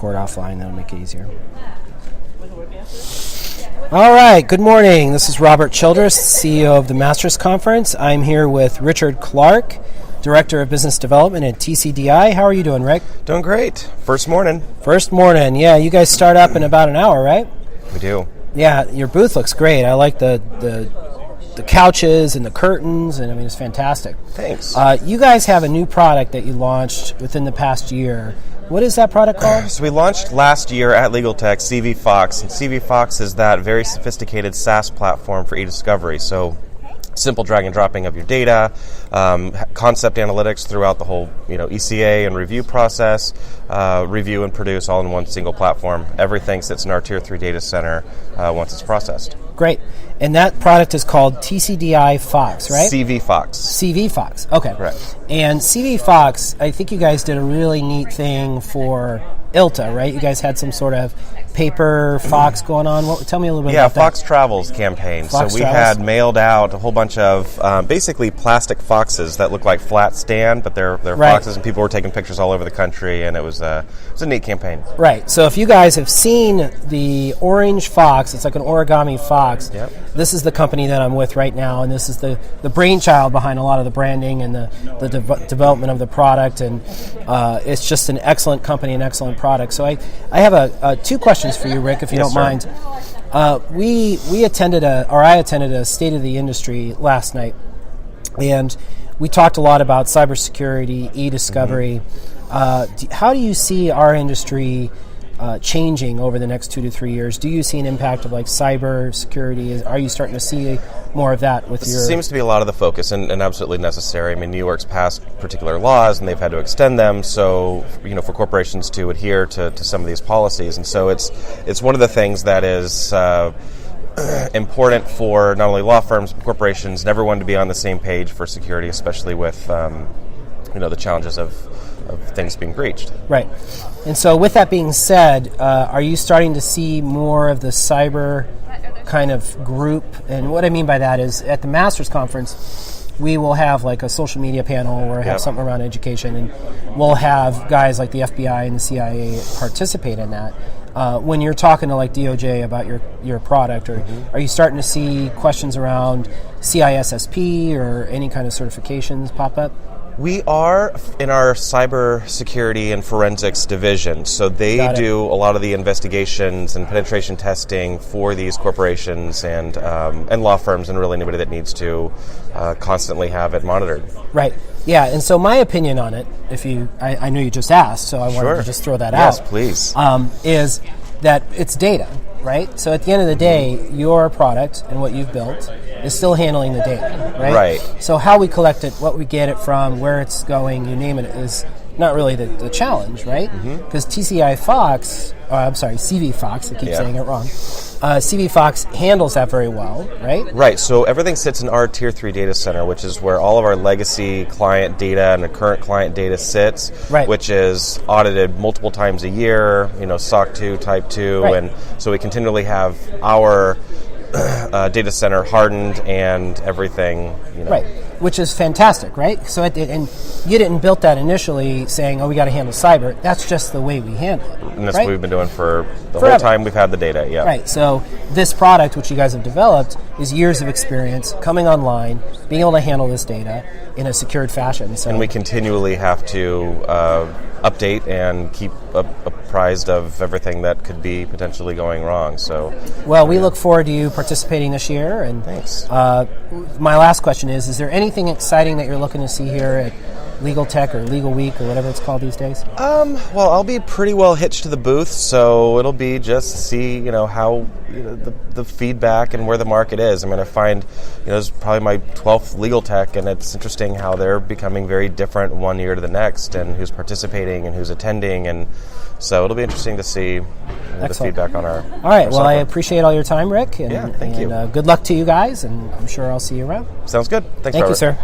record offline. That'll make it easier. All right, good morning. This is Robert Childress, CEO of the Masters Conference. I'm here with Richard Clark, Director of Business Development at TCDI. How are you doing, Rick? Doing great. First morning. Yeah. You guys start up in about an hour, right? We do. Yeah, your booth looks great. I like the couches and the curtains, and I mean, it's fantastic. Thanks. You guys have a new product that you launched within the past year. What is that product called? So we launched last year at legaltech CV Fox, and CV Fox is that very sophisticated SaaS platform for e-discovery. So simple drag and dropping of your data, concept analytics throughout the whole ECA and review process, review and produce all in one single platform. Everything sits in our Tier 3 data center once it's processed. Great. And that product is called TCDI Fox, right? CV Fox. CV Fox. Okay. Correct. And CV Fox, I think you guys did a really neat thing for ILTA, right? You guys had some sort of paper Fox going on. Tell me a little bit about that. Yeah, Fox Travels campaign. Fox so we Travels. had mailed out a whole bunch of basically plastic foxes that look like flat stand, but they're right. foxes, and people were taking pictures all over the country, and it was a neat campaign. Right. So if you guys have seen the orange fox, it's like an origami fox. Yep. This is the company that I'm with right now, and this is the brainchild behind a lot of the branding and the development of the product, and it's just an excellent company, an excellent product. So I have two questions for you, Rick, if you don't mind. I attended a State of the Industry last night, and we talked a lot about cybersecurity, e-discovery. How do you see our industry changing over the next 2 to 3 years? Do you see an impact of like cyber security? Are you starting to see more of that with your... It seems to be a lot of the focus and absolutely necessary. I mean, New York's passed particular laws and they've had to extend them, so for corporations to adhere to some of these policies. And so it's one of the things that is important for not only law firms, but corporations, and everyone to be on the same page for security, especially with the challenges of things being breached. Right. And so with that being said, are you starting to see more of the cyber kind of group? And what I mean by that is at the Masters Conference, we will have like a social media panel or have something around education, and we'll have guys like the FBI and the CIA participate in that. When you're talking to like DOJ about your product, or are you starting to see questions around CISSP or any kind of certifications pop up? We are in our cybersecurity and forensics division, so they do a lot of the investigations and penetration testing for these corporations and law firms, and really anybody that needs to constantly have it monitored. Right. Yeah. And so my opinion on it, I know you just asked, so I wanted to just throw that out. Yes, please. Is that it's data, right? So at the end of the day, your product and what you've built is still handling the data, right? Right. So how we collect it, what we get it from, where it's going, you name it, is not really the challenge, right? Because CV Fox, I keep saying it wrong. CV Fox handles that very well, right? Right, so everything sits in our Tier 3 data center, which is where all of our legacy client data and the current client data sits, which is audited multiple times a year, SOC 2, Type 2, and so we continually have our data center hardened and everything, Right, which is fantastic, right? So and you didn't build that initially saying, we got to handle cyber. That's just the way we handle it. And that's what we've been doing for the whole time we've had the data, Right, so this product, which you guys have developed, is years of experience, coming online, being able to handle this data in a secured fashion. So. And we continually have to update and keep apprised of everything that could be potentially going wrong. So, well, we look forward to you participating this year. And thanks. My last question is there anything exciting that you're looking to see here at legaltech or Legal Week or whatever it's called these days? Well, I'll be pretty well hitched to the booth, so it'll be just to see, how the feedback and where the market is. I mean, I find, it's probably my 12th legaltech, and it's interesting how they're becoming very different one year to the next, and who's participating and who's attending, and so it'll be interesting to see the feedback on our. All right. Well, I appreciate all your time, Rick, and thank you. Good luck to you guys, and I'm sure I'll see you around. Sounds good. Thank you, sir.